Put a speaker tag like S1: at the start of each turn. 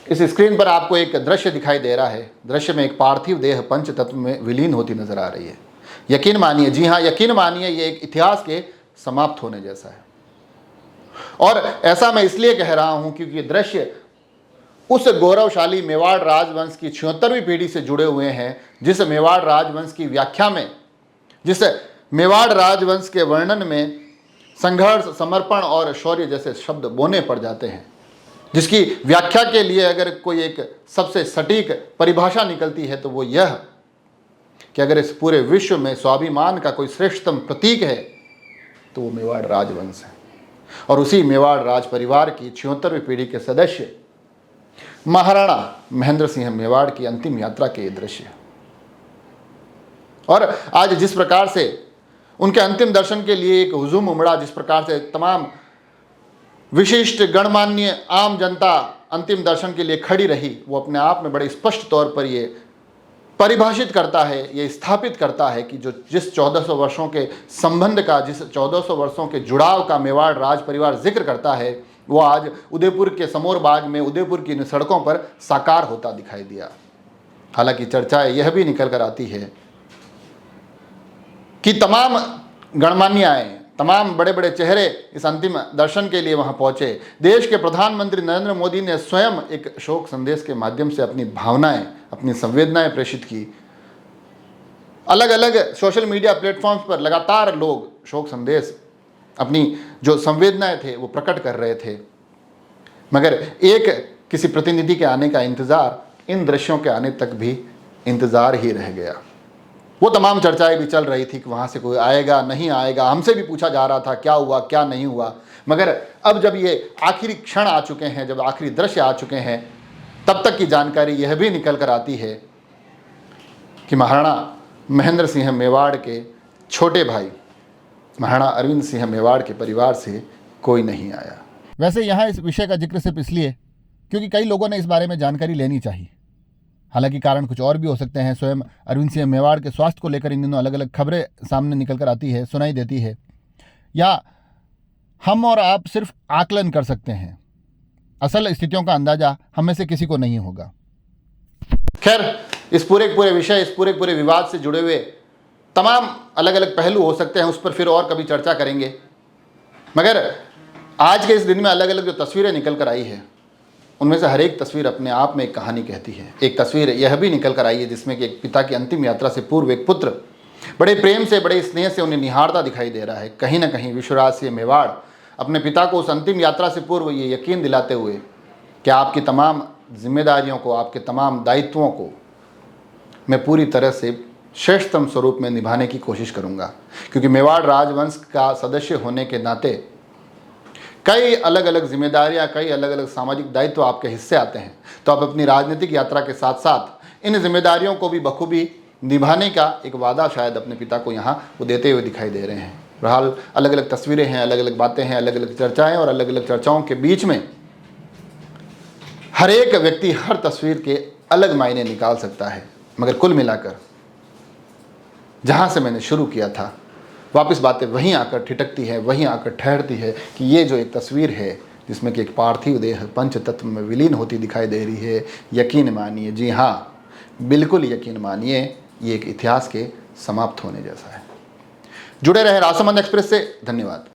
S1: इस स्क्रीन पर आपको एक दृश्य दिखाई दे रहा है। दृश्य में एक पार्थिव देह पंच तत्व में विलीन होती नजर आ रही है। यकीन मानिए, जी हाँ यकीन मानिए, ये एक इतिहास के समाप्त होने जैसा है। और ऐसा मैं इसलिए कह रहा हूं क्योंकि ये दृश्य उस गौरवशाली मेवाड़ राजवंश की 76वीं पीढ़ी से जुड़े हुए हैं, जिस मेवाड़ राजवंश की व्याख्या में, जिस मेवाड़ राजवंश के वर्णन में संघर्ष, समर्पण और शौर्य जैसे शब्द बोने पड़ जाते हैं, जिसकी व्याख्या के लिए अगर कोई एक सबसे सटीक परिभाषा निकलती है तो वो यह कि अगर इस पूरे विश्व में स्वाभिमान का कोई श्रेष्ठतम प्रतीक है तो वो मेवाड़ राजवंश है। और उसी मेवाड़ राज परिवार की 76वीं पीढ़ी के सदस्य महाराणा महेंद्र सिंह मेवाड़ की अंतिम यात्रा के दृश्य। और आज जिस प्रकार से उनके अंतिम दर्शन के लिए एक हुजूम उमड़ा, जिस प्रकार से तमाम विशिष्ट गणमान्य आम जनता अंतिम दर्शन के लिए खड़ी रही, वो अपने आप में बड़े स्पष्ट तौर पर ये परिभाषित करता है, ये स्थापित करता है कि जो जिस 1400 वर्षों के संबंध का, जिस 1400 वर्षों के जुड़ाव का मेवाड़ राज परिवार जिक्र करता है, वो आज उदयपुर के समोर बाग में, उदयपुर की इन सड़कों पर साकार होता दिखाई दिया। हालांकि चर्चाएं यह भी निकल कर आती है कि तमाम गणमान्य आए, तमाम बड़े बड़े चेहरे इस अंतिम दर्शन के लिए वहां पहुंचे। देश के प्रधानमंत्री नरेंद्र मोदी ने स्वयं एक शोक संदेश के माध्यम से अपनी भावनाएं, अपनी संवेदनाएं प्रेषित की। अलग अलग सोशल मीडिया प्लेटफॉर्म्स पर लगातार लोग शोक संदेश, अपनी जो संवेदनाएं थे वो प्रकट कर रहे थे, मगर एक किसी प्रतिनिधि के आने का इंतजार, इन दृश्यों के आने तक भी इंतजार ही रह गया। वो तमाम चर्चाएं भी चल रही थी कि वहाँ से कोई आएगा नहीं आएगा, हमसे भी पूछा जा रहा था क्या हुआ क्या नहीं हुआ। मगर अब जब ये आखिरी क्षण आ चुके हैं, जब आखिरी दृश्य आ चुके हैं, तब तक की जानकारी यह भी निकल कर आती है कि महाराणा महेंद्र सिंह मेवाड़ के छोटे भाई महाराणा अरविंद सिंह मेवाड़ के परिवार से कोई नहीं आया।
S2: वैसे यहाँ इस विषय का जिक्र सिर्फ इसलिए क्योंकि कई लोगों ने इस बारे में जानकारी लेनी चाहिए। हालांकि कारण कुछ और भी हो सकते हैं। स्वयं अरविंद सिंह मेवाड़ के स्वास्थ्य को लेकर इन दिनों अलग अलग खबरें सामने निकल कर आती है, सुनाई देती है, या हम और आप सिर्फ आकलन कर सकते हैं। असल स्थितियों का अंदाजा हम में से किसी को नहीं होगा।
S1: खैर, इस पूरे विषय, इस पूरे विवाद से जुड़े हुए तमाम अलग अलग पहलू हो सकते हैं, उस पर फिर और कभी चर्चा करेंगे। मगर आज के इस दिन में अलग अलग जो तस्वीरें निकल कर आई है, उनमें से हर एक तस्वीर अपने आप में एक कहानी कहती है। एक तस्वीर यह भी निकल कर आई है जिसमें कि एक पिता की अंतिम यात्रा से पूर्व एक पुत्र बड़े प्रेम से, बड़े स्नेह से उन्हें निहारता दिखाई दे रहा है। कहीं ना कहीं विश्वराज सिंह मेवाड़ अपने पिता को उस अंतिम यात्रा से पूर्व ये यकीन दिलाते हुए कि आपकी तमाम जिम्मेदारियों को, आपके तमाम दायित्वों को मैं पूरी तरह से श्रेष्ठतम स्वरूप में निभाने की कोशिश करूँगा, क्योंकि मेवाड़ राजवंश का सदस्य होने के नाते कई अलग अलग जिम्मेदारियां, कई अलग अलग सामाजिक दायित्व आपके हिस्से आते हैं। तो आप अपनी राजनीतिक यात्रा के साथ साथ इन जिम्मेदारियों को भी बखूबी निभाने का एक वादा शायद अपने पिता को यहाँ वो देते हुए दिखाई दे रहे हैं। बहरहाल अलग अलग तस्वीरें हैं, अलग अलग बातें हैं, अलग अलग चर्चाएं, और अलग अलग चर्चाओं के बीच में हर एक व्यक्ति हर तस्वीर के अलग मायने निकाल सकता है। मगर कुल मिलाकर जहाँ से मैंने शुरू किया था, वापस बातें वहीं आकर ठिठकती है, वहीं आकर ठहरती है कि ये जो एक तस्वीर है जिसमें कि एक पार्थिव देह पंच तत्व में विलीन होती दिखाई दे रही है, यकीन मानिए, जी हाँ बिल्कुल यकीन मानिए, ये एक इतिहास के समाप्त होने जैसा है। जुड़े रहे राजसमंद एक्सप्रेस से। धन्यवाद।